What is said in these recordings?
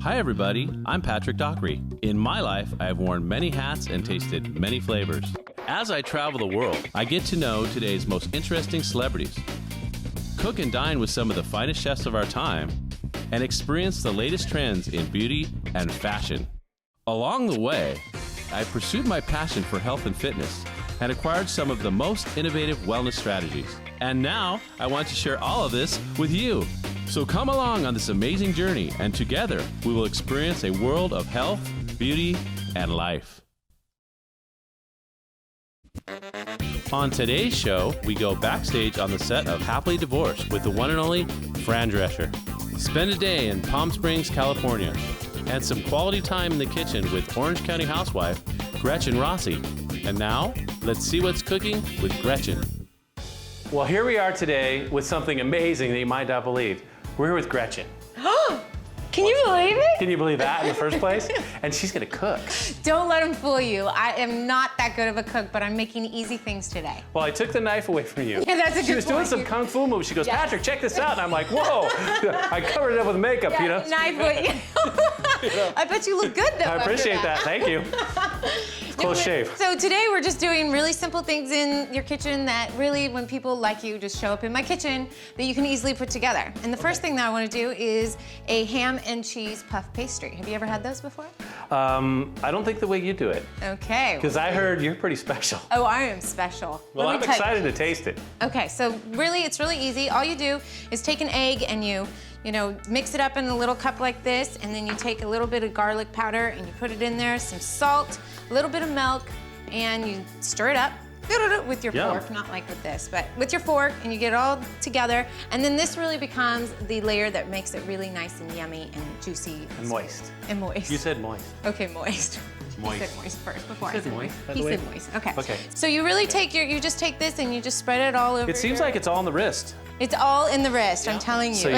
Hi everybody, I'm Patrick Dockery. In my life, I have worn many hats and tasted many flavors. As I travel the world, I get to know today's most interesting celebrities, cook and dine with some of the finest chefs of our time, and experience the latest trends in beauty and fashion. Along the way, I pursued my passion for health and fitness and acquired some of the most innovative wellness strategies. And now, I want to share all of this with you. So come along on this amazing journey, and together we will experience a world of health, beauty, and life. On today's show, we go backstage on the set of Happily Divorced with the one and only Fran Drescher. Spend a day in Palm Springs, California, and some quality time in the kitchen with Orange County housewife Gretchen Rossi. And now, let's see what's cooking with Gretchen. Well, here we are today with something amazing that you might not believe. We're here with Gretchen. Can you believe it? Can you believe that in the first place? And she's gonna cook. Don't let him fool you. I am not that good of a cook, but I'm making easy things today. Well, I took the knife away from you. Yeah, that's a good point. She was doing some kung fu moves. She goes, Yes. Patrick, check this out. And I'm like, whoa. I covered it up with makeup, you know? Knife I bet you look good though. I appreciate that. Thank you. Close shave. So today we're just doing really simple things in your kitchen that really, when people like you, just show up in my kitchen that you can easily put together. And the first thing that I want to do is a ham and cheese puff pastry. Have you ever had those before? I don't think the way you do it. Okay. Because I heard you're pretty special. Oh, I am special. Well, I'm excited to taste it. Okay, so really, it's really easy. All you do is take an egg and you mix it up in a little cup like this, and then you take a little bit of garlic powder and you put it in there, some salt, a little bit of milk, and you stir it up with your fork, not like with this, but with your fork, and you get it all together. And then this really becomes the layer that makes it really nice and yummy and juicy. And moist. And moist. You said moist. Okay, moist. Moist. He said moist first before You I said said moist, by He the way? said moist. Okay. Okay. So you really take you just take this and you just spread it all over. It seems like it's all in the wrist. It's all in the wrist, I'm telling you. So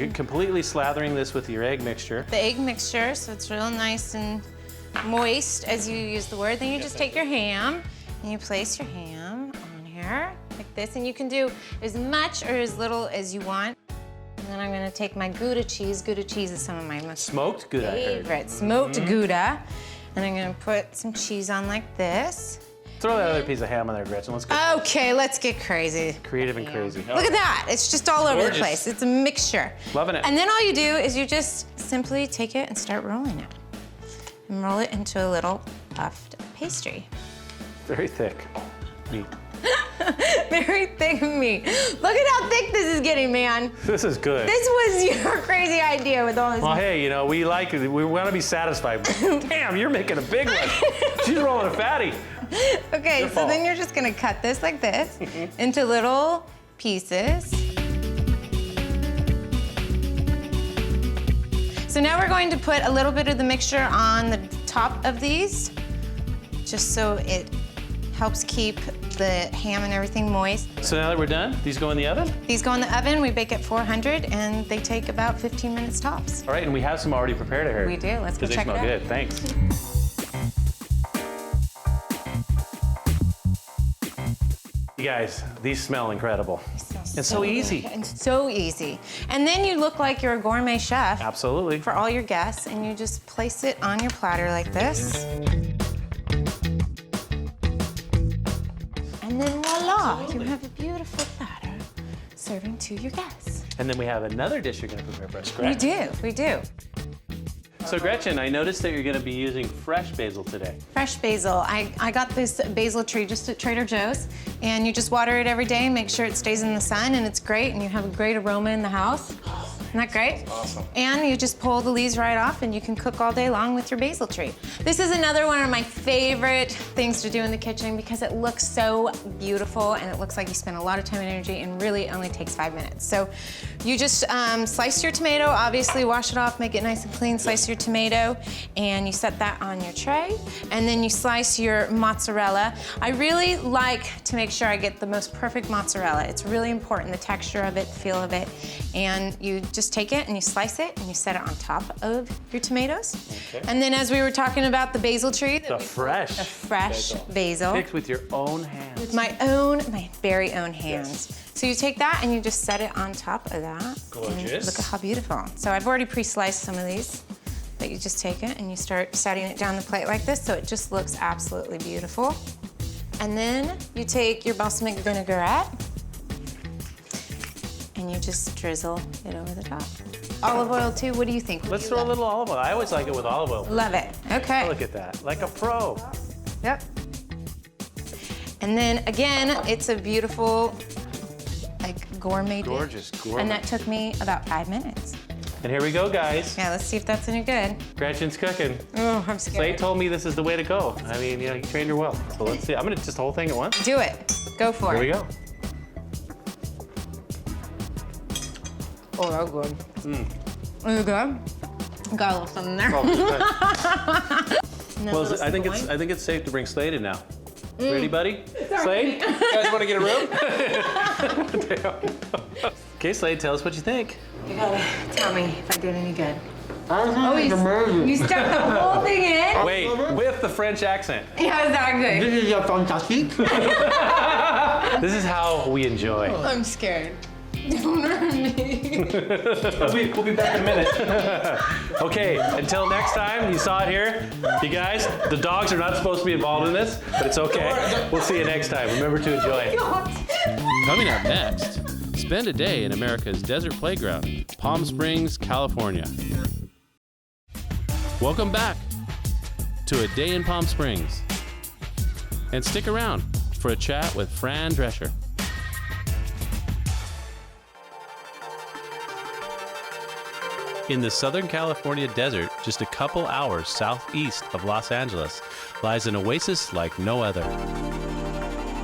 you're completely slathering this with your egg mixture. The egg mixture, so it's real nice and moist as you use the word. Then you just take your ham and you place your ham on here like this, and you can do as much or as little as you want. And then I'm gonna take my Gouda cheese. Gouda cheese is some of my most Smoked Gouda, I heard. favorite. Smoked Gouda. And I'm gonna put some cheese on like this. Throw that other piece of ham on there, Gretchen. Let's go. Okay, let's get crazy. Creative and crazy. Look at that, it's just all over the Gorgeous. place. It's a mixture. Loving it. And then all you do is you just simply take it and start rolling it. And roll it into a little puffed pastry. Very thick meat. Very thick meat. Look at how thick this is getting, man. This is good. This was your crazy idea with all this. Well, hey, we like it. We want to be satisfied. Damn, you're making a big one. She's rolling a fatty. Okay, Your so fault. then you're just gonna cut this like this into little pieces. So now we're going to put a little bit of the mixture on the top of these, just so it helps keep the ham and everything moist. So now that we're done, these go in the oven? These go in the oven, we bake at 400, and they take about 15 minutes tops. All right, and we have some already prepared, I heard. We do, let's go Because check they it smell out. good, thanks. You guys, these smell incredible. It's so easy. And so easy. And then you look like you're a gourmet chef. Absolutely. For all your guests, and you just place it on your platter like this. And then voila, you have a beautiful platter serving to your guests. And then we have another dish you're gonna prepare for us, correct? We do. So Gretchen, I noticed that you're gonna be using fresh basil today. Fresh basil. I got this basil tree just at Trader Joe's, and you just water it every day, make sure it stays in the sun, and it's great, and you have a great aroma in the house. Isn't that great? Awesome. And you just pull the leaves right off, and you can cook all day long with your basil tree. This is another one of my favorite things to do in the kitchen because it looks so beautiful, and it looks like you spend a lot of time and energy, and really only takes 5 minutes. So you just slice your tomato, obviously wash it off, make it nice and clean, slice your tomato, and you set that on your tray, and then you slice your mozzarella. I really like to make sure I get the most perfect mozzarella. It's really important, the texture of it, the feel of it, and you just take it and you slice it and you set it on top of your tomatoes. Okay. And then as we were talking about the basil tree, The fresh basil. Picked with your own hands. With my very own hands. Yes. So you take that and you just set it on top of that. Gorgeous. And look at how beautiful. So I've already pre-sliced some of these that you just take it and you start setting it down the plate like this so it just looks absolutely beautiful. And then you take your balsamic vinaigrette and you just drizzle it over the top. Olive oil too, what do you think? Let's throw a little olive oil. I always like it with olive oil. Love it, okay. Look at that, like a pro. Yep. And then again, it's a beautiful, like gourmet dish. Gorgeous, gourmet. And that took me about 5 minutes. And here we go, guys. Yeah, let's see if that's any good. Gretchen's cooking. Oh, I'm scared. Slade told me this is the way to go. I mean, you know, he trained her well. So let's see. I'm gonna just the whole thing at once. Do it. Go for it. Here we go. Oh, that's good. Is it good? Got a little something there. Well, I think it's safe to bring Slade in now. Ready, buddy? Slade? You guys want to get a room? Okay, Slade, tell us what you think. You gotta tell me if I did any good. Oh, You stuck the whole thing in? Wait, with the French accent. Yeah, is that good? This is fantastic. This is how we enjoy. I'm scared. Don't hurt me. We'll be back in a minute. Okay, until next time, you saw it here. You guys, the dogs are not supposed to be involved in this, but it's okay. We'll see you next time. Remember to enjoy. Coming up next, spend a day in America's desert playground, Palm Springs, California. Welcome back to A Day in Palm Springs. And stick around for a chat with Fran Drescher. In the Southern California desert, just a couple hours southeast of Los Angeles, lies an oasis like no other.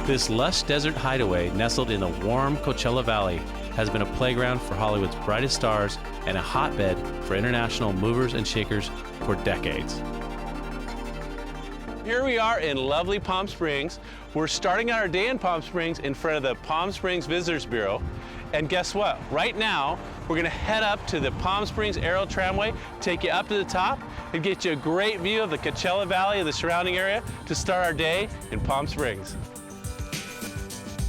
This lush desert hideaway, nestled in the warm Coachella Valley, has been a playground for Hollywood's brightest stars and a hotbed for international movers and shakers for decades. Here we are in lovely Palm Springs. We're starting our day in Palm Springs in front of the Palm Springs Visitors Bureau. And guess what? Right now, we're gonna head up to the Palm Springs Aerial Tramway, take you up to the top, and get you a great view of the Coachella Valley and the surrounding area to start our day in Palm Springs.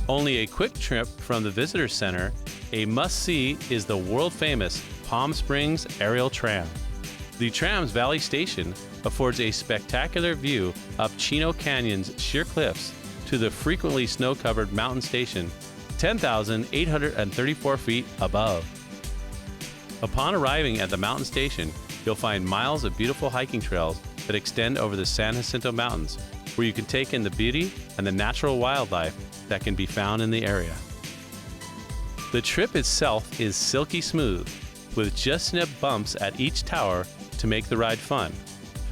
Only a quick trip from the Visitor Center, a must-see is the world-famous Palm Springs Aerial Tram. The tram's Valley Station affords a spectacular view up Chino Canyon's sheer cliffs to the frequently snow-covered mountain station, 10,834 feet above. Upon arriving at the mountain station, you'll find miles of beautiful hiking trails that extend over the San Jacinto Mountains, where you can take in the beauty and the natural wildlife that can be found in the area. The trip itself is silky smooth, with just enough bumps at each tower to make the ride fun.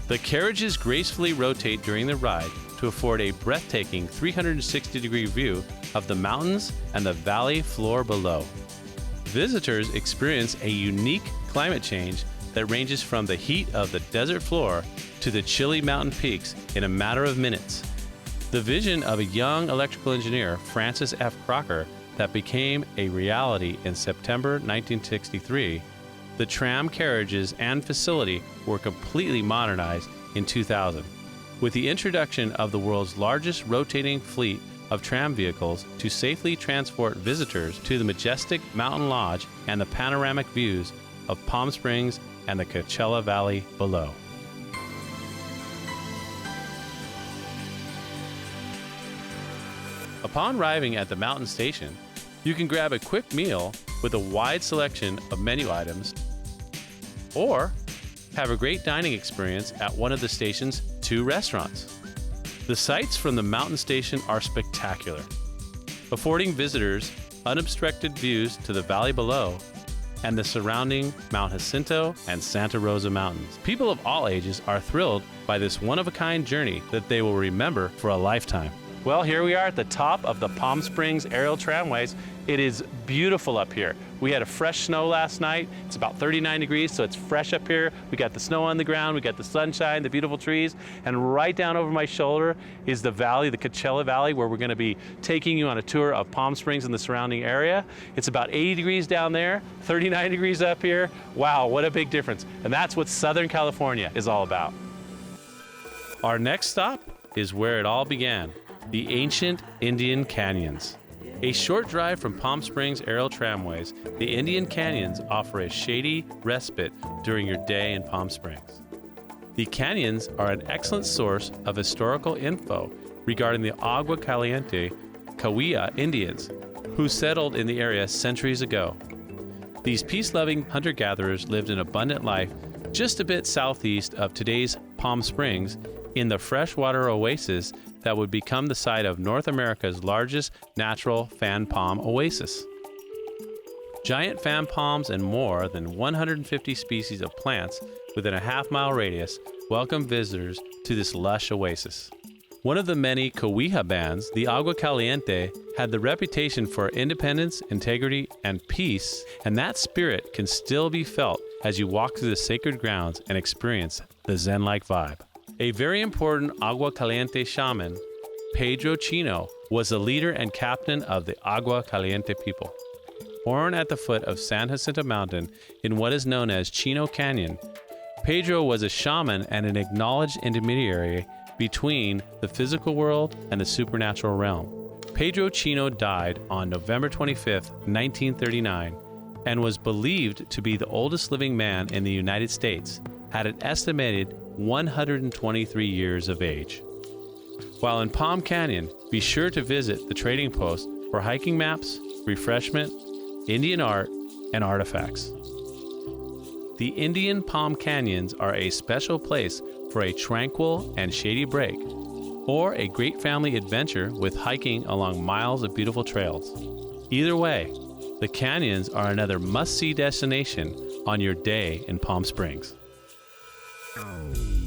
The carriages gracefully rotate during the ride to afford a breathtaking 360-degree view of the mountains and the valley floor below. Visitors experience a unique climate change that ranges from the heat of the desert floor to the chilly mountain peaks in a matter of minutes. The vision of a young electrical engineer, Francis F. Crocker, that became a reality in September 1963, the tram carriages and facility were completely modernized in 2000. With the introduction of the world's largest rotating fleet of tram vehicles to safely transport visitors to the majestic mountain lodge and the panoramic views of Palm Springs and the Coachella Valley below. Upon arriving at the mountain station, you can grab a quick meal with a wide selection of menu items, or have a great dining experience at one of the station's 2 restaurants. The sights from the mountain station are spectacular, affording visitors unobstructed views to the valley below and the surrounding Mount Jacinto and Santa Rosa Mountains. People of all ages are thrilled by this one-of-a-kind journey that they will remember for a lifetime. Well, here we are at the top of the Palm Springs Aerial Tramways. It is beautiful up here. We had a fresh snow last night. It's about 39 degrees, so it's fresh up here. We got the snow on the ground, we got the sunshine, the beautiful trees, and right down over my shoulder is the valley, the Coachella Valley, where we're gonna be taking you on a tour of Palm Springs and the surrounding area. It's about 80 degrees down there, 39 degrees up here. Wow, what a big difference. And that's what Southern California is all about. Our next stop is where it all began, the ancient Indian canyons. A short drive from Palm Springs aerial tramways, the Indian Canyons offer a shady respite during your day in Palm Springs. The canyons are an excellent source of historical info regarding the Agua Caliente Cahuilla Indians who settled in the area centuries ago. These peace-loving hunter-gatherers lived an abundant life just a bit southeast of today's Palm Springs in the freshwater oasis that would become the site of North America's largest natural fan palm oasis. Giant fan palms and more than 150 species of plants within a half-mile radius welcome visitors to this lush oasis. One of the many Cahuilla bands, the Agua Caliente, had the reputation for independence, integrity, and peace, and that spirit can still be felt as you walk through the sacred grounds and experience the Zen-like vibe. A very important Agua Caliente shaman, Pedro Chino, was the leader and captain of the Agua Caliente people. Born at the foot of San Jacinto Mountain in what is known as Chino Canyon, Pedro was a shaman and an acknowledged intermediary between the physical world and the supernatural realm. Pedro Chino died on November 25, 1939, and was believed to be the oldest living man in the United States, at an estimated 123 years of age. While in Palm Canyon, be sure to visit the trading post for hiking maps, refreshment, Indian art, and artifacts. The Indian Palm Canyons are a special place for a tranquil and shady break, or a great family adventure with hiking along miles of beautiful trails. Either way, the canyons are another must-see destination on your day in Palm Springs.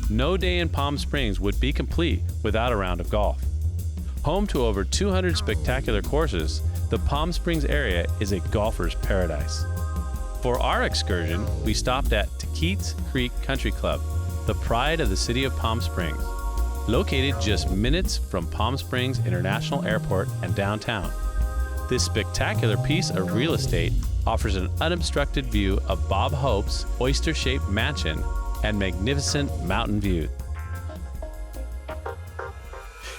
No day in Palm Springs would be complete without a round of golf. Home to over 200 spectacular courses, the Palm Springs area is a golfer's paradise. For our excursion, we stopped at Tequit's Creek Country Club, the pride of the city of Palm Springs, located just minutes from Palm Springs International Airport and downtown. This spectacular piece of real estate offers an unobstructed view of Bob Hope's oyster-shaped mansion and magnificent mountain view.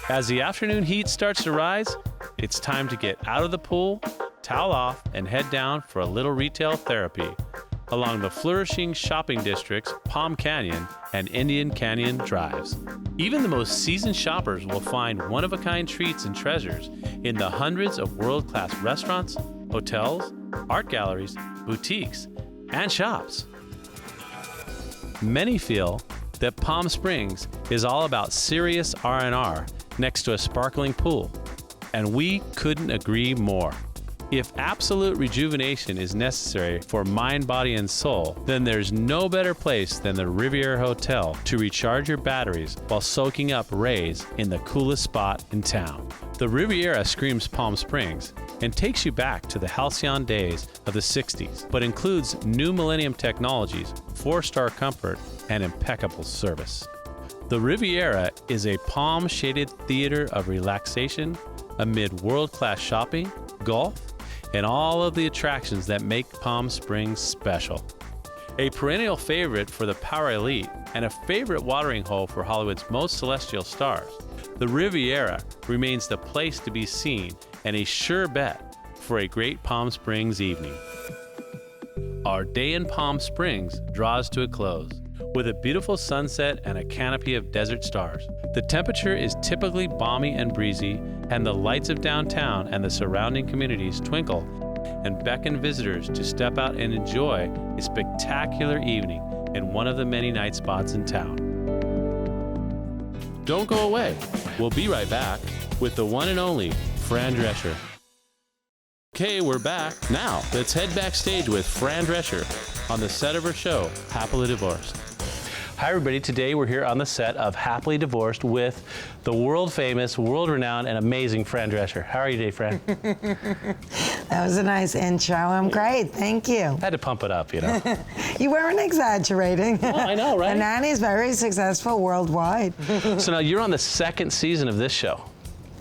As the afternoon heat starts to rise, it's time to get out of the pool, towel off, and head down for a little retail therapy along the flourishing shopping districts Palm Canyon and Indian Canyon drives. Even the most seasoned shoppers will find one-of-a-kind treats and treasures in the hundreds of world-class restaurants, hotels, art galleries, boutiques, and shops. Many feel that Palm Springs is all about serious R&R next to a sparkling pool, and we couldn't agree more. If absolute rejuvenation is necessary for mind, body, and soul, then there's no better place than the Riviera Hotel to recharge your batteries while soaking up rays in the coolest spot in town. The Riviera screams Palm Springs and takes you back to the halcyon days of the 60s, but includes new millennium technologies, 4-star comfort, and impeccable service. The Riviera is a palm-shaded theater of relaxation amid world-class shopping, golf, and all of the attractions that make Palm Springs special. A perennial favorite for the power elite and a favorite watering hole for Hollywood's most celestial stars, the Riviera remains the place to be seen and a sure bet for a great Palm Springs evening. Our day in Palm Springs draws to a close with a beautiful sunset and a canopy of desert stars. The temperature is typically balmy and breezy, and the lights of downtown and the surrounding communities twinkle and beckon visitors to step out and enjoy a spectacular evening in one of the many night spots in town. Don't go away. We'll be right back with the one and only Fran Drescher. Okay, we're back. Now, let's head backstage with Fran Drescher on the set of her show, Happily Divorced. Hi, everybody. Today we're here on the set of Happily Divorced with the world-famous, world-renowned, and amazing Fran Drescher. How are you today, Fran? That was a nice intro. I'm great. Thank you. Had to pump it up, you know. You weren't exaggerating. Oh, I know, right? The Nanny's very successful worldwide. So now you're on the second season of this show.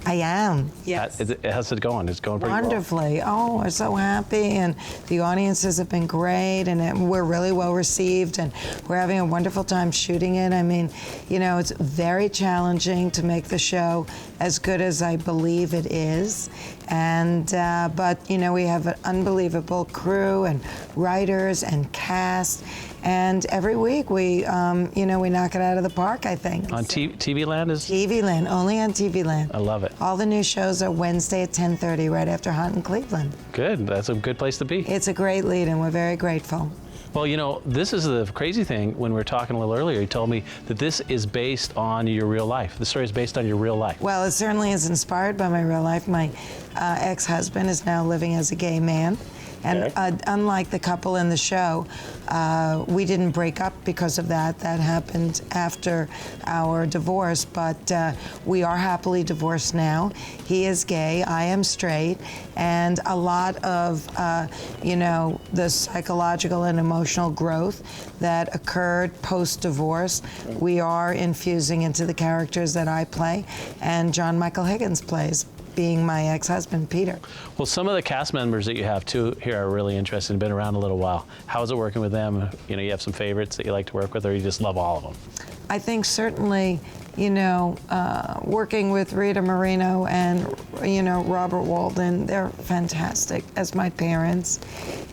I am, yes. How's it going? It's going pretty well. Wonderfully. Oh, we're so happy, and the audiences have been great, and we're really well received, and we're having a wonderful time shooting it. I mean, you know, it's very challenging to make the show as good as I believe it is, and but you know, we have an unbelievable crew and writers and cast. And every week we, you know, we knock it out of the park, I think. On TV Land is? TV Land, only on TV Land. I love it. All the new shows are Wednesday at 10:30, right after Hot in Cleveland. Good, that's a good place to be. It's a great lead, and we're very grateful. Well, you know, this is the crazy thing. When we were talking a little earlier, you told me that this is based on your real life. The story is based on your real life. Well, it certainly is inspired by my real life. My ex-husband is now living as a gay man. And unlike the couple in the show, we didn't break up because of that. That happened after our divorce, but we are happily divorced now. He is gay, I am straight, and a lot of, you know, the psychological and emotional growth that occurred post-divorce, we are infusing into the characters that I play and John Michael Higgins plays, being my ex-husband, Peter. Well, some of the cast members that you have too here are really interested and been around a little while. How is it working with them? You know, you have some favorites that you like to work with, or you just love all of them? I think certainly, you know, working with Rita Moreno and, you know, Robert Walden, they're fantastic as my parents.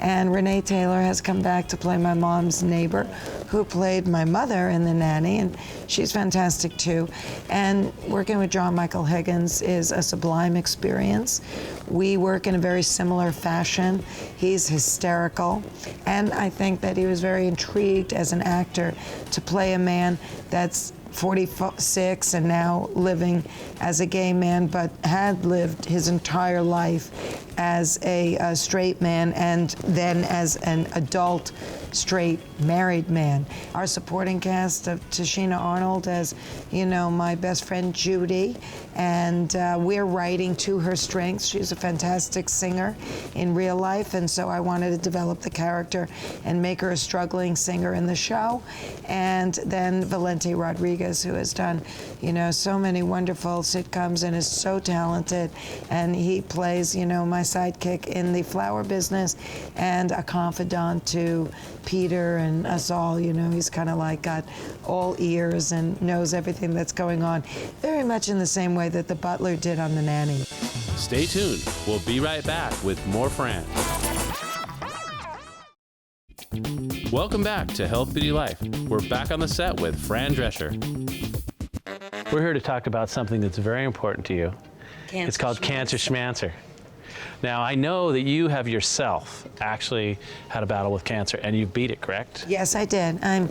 And Renee Taylor has come back to play my mom's neighbor, who played my mother in The Nanny, and she's fantastic too. And working with John Michael Higgins is a sublime experience. We work in a very similar fashion. He's hysterical, and I think that he was very intrigued as an actor to play a man that's 46 and now living as a gay man, but had lived his entire life as a straight man and then as an adult straight married man. Our supporting cast of Tashina Arnold as, you know, my best friend Judy, and we're writing to her strengths. She's a fantastic singer in real life, and so I wanted to develop the character and make her a struggling singer in the show. And then Valente Rodriguez, who has done, you know, so many wonderful sitcoms and is so talented, and he plays, you know, my sidekick in the flower business and a confidant to Peter and us all. You know, he's kind of like got all ears and knows everything that's going on, very much in the same way that the butler did on The Nanny. Stay tuned. We'll be right back with more Fran. Welcome back to Health Beauty Life. We're back on the set with Fran Drescher. We're here to talk about something that's very important to you. It's called Cancer Schmancer. Now, I know that you have yourself actually had a battle with cancer, and you beat it, correct? Yes, I did. I'm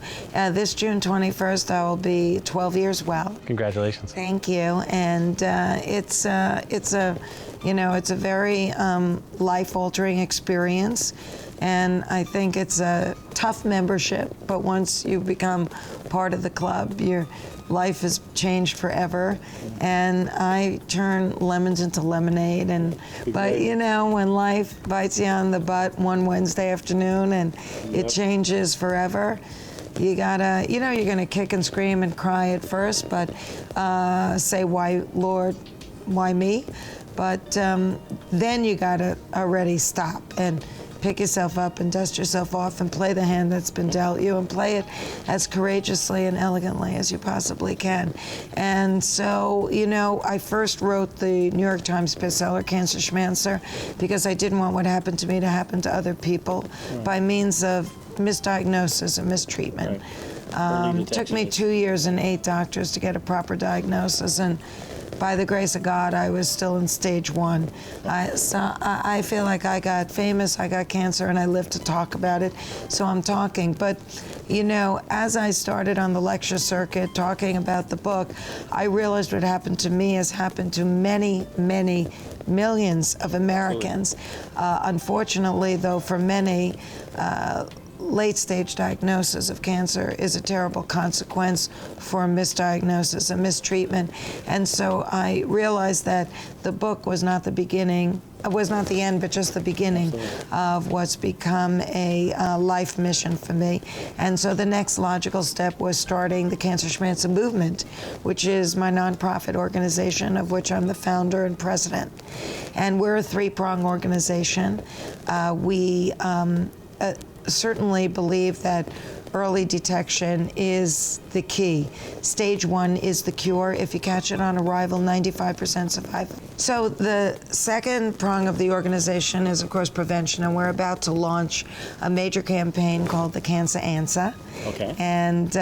this June 21st, I will be 12 years well. Congratulations. Thank you. And it's a, you know, it's a very life-altering experience. And I think it's a tough membership, but once you become part of the club, your life has changed forever. And I turn lemons into lemonade. And but you know, when life bites you on the butt one Wednesday afternoon and it changes forever, you gotta, you know, you're gonna kick and scream and cry at first, but say, why, Lord, why me? But then you gotta already stop and pick yourself up and dust yourself off and play the hand that's been dealt you and play it as courageously and elegantly as you possibly can. And so, you know, I first wrote the New York Times bestseller, Cancer Schmancer, because I didn't want what happened to me to happen to other people by means of misdiagnosis and mistreatment. Took me 2 years and 8 doctors to get a proper diagnosis, and by the grace of God, I was still in stage 1. I feel like I got famous, I got cancer, and I live to talk about it, so I'm talking. But, you know, as I started on the lecture circuit talking about the book, I realized what happened to me has happened to many, many millions of Americans. Unfortunately, though, for many, late-stage diagnosis of cancer is a terrible consequence for misdiagnosis and mistreatment. And so I realized that the book was not the beginning, was not the end, but just the beginning of what's become a life mission for me. And so the next logical step was starting the Cancer Schmancer Movement, which is my nonprofit organization, of which I'm the founder and president. And we're a three-prong organization. We certainly believe that early detection is the key. Stage 1 is the cure. If you catch it on arrival, 95% survival. So the second prong of the organization is, of course, prevention, and we're about to launch a major campaign called the Cancer Answer. Okay. And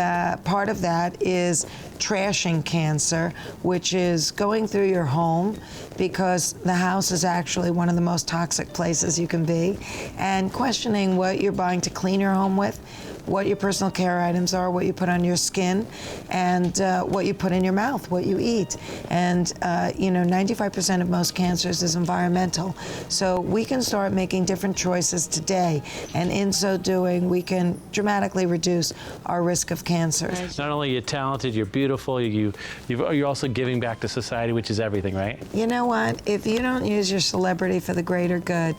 part of that is trashing cancer, which is going through your home, because the house is actually one of the most toxic places you can be, and questioning what you're buying to clean your home with, what your personal care items are, what you put on your skin, and what you put in your mouth, what you eat. And 95% of most cancers is environmental. So we can start making different choices today, and in so doing, we can dramatically reduce our risk of cancer. Not only are you talented, you're beautiful, you're also giving back to society, which is everything, right? You know what? If you don't use your celebrity for the greater good,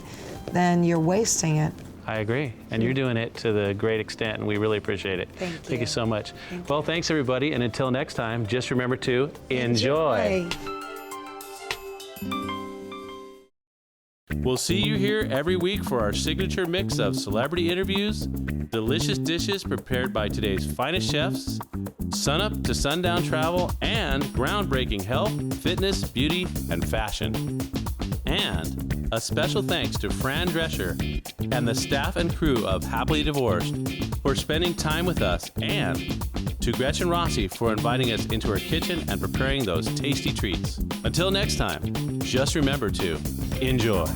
then you're wasting it. I agree. And you're doing it to the great extent, and we really appreciate it. Thank you so much. Well, thanks, everybody. And until next time, just remember to enjoy. We'll see you here every week for our signature mix of celebrity interviews, delicious dishes prepared by today's finest chefs, sun-up to sundown travel, and groundbreaking health, fitness, beauty, and fashion. And a special thanks to Fran Drescher and the staff and crew of Happily Divorced for spending time with us, and to Gretchen Rossi for inviting us into her kitchen and preparing those tasty treats. Until next time, just remember to enjoy.